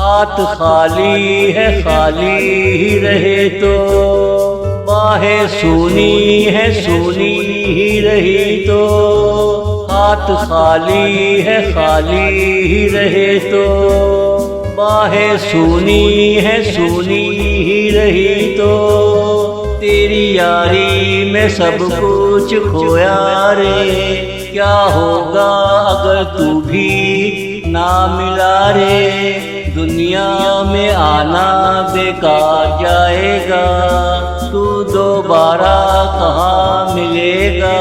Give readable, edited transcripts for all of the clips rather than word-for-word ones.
हाथ खाली है खाली ही रहे तो, बाहें सूनी है सूनी ही रही तो, हाथ खाली है खाली ही रहे तो, बाहें सूनी है सूनी ही रही तो, तेरी यारी में सब कुछ खोया रे, क्या होगा अगर तू भी ना मिला रे, दुनिया में आना बेकार जाएगा, तू दोबारा कहाँ मिलेगा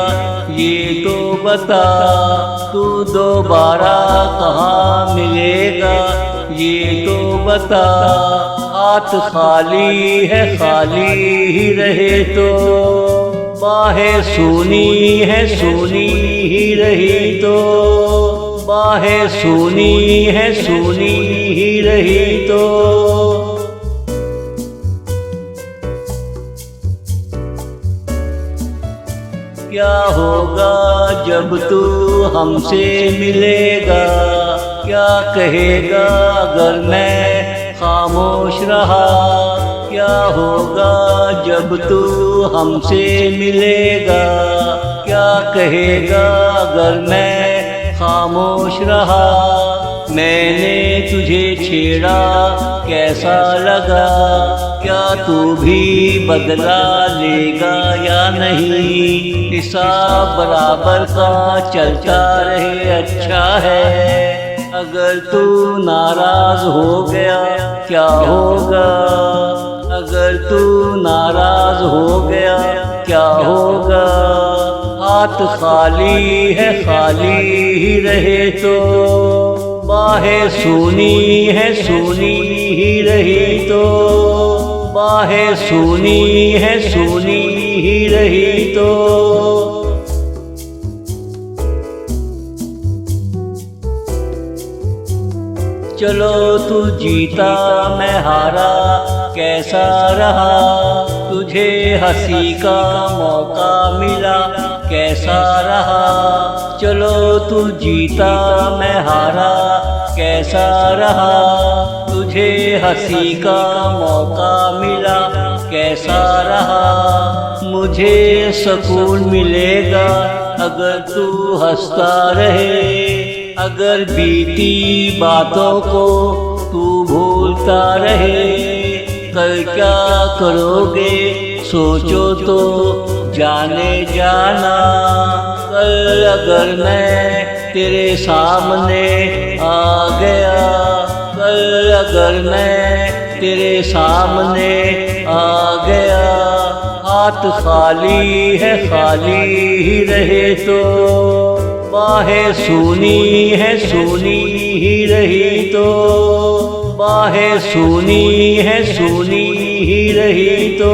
ये तो बता, तू दोबारा कहाँ मिलेगा ये तो बता, हाथ खाली है खाली ही रहे तो, बाहें सूनी है सूनी ही रही तो, बाहें सूनी है सूनी ही रही तो, क्या होगा जब तू हमसे मिलेगा, क्या कहेगा अगर मैं खामोश रहा, क्या होगा जब तू हमसे मिलेगा, क्या कहेगा अगर मैं खामोश रहा, मैंने तुझे छेड़ा कैसा लगा, क्या तू भी बदला लेगा या नहीं, हिसाब बराबर का चलता रहे अच्छा है, अगर तू नाराज हो गया क्या होगा, अगर तू नाराज हो गया क्या होगा, हाथ खाली है खाली ही रहे तो, बाहें सूनी है सूनी ही रही तो, बाहें सूनी है सूनी ही रही तो, चलो तू जीता मैं हारा कैसा रहा, तुझे हंसी का मौका मिला कैसा रहा, चलो तू जीता मैं हारा कैसा रहा, तुझे हंसी का मौका मिला कैसा रहा, मुझे सुकून मिलेगा अगर तू हंसता रहे, अगर बीती बातों को तू भूलता रहे, कल क्या करोगे सोचो तो जाने जाना, कल अगर मैं तेरे सामने आ गया, कल अगर मैं तेरे सामने आ गया, हाथ खाली है खाली ही रहे तो, बाहें सूनी है सूनी ही रही तो, बाहें सूनी है सूनी ही रही तो,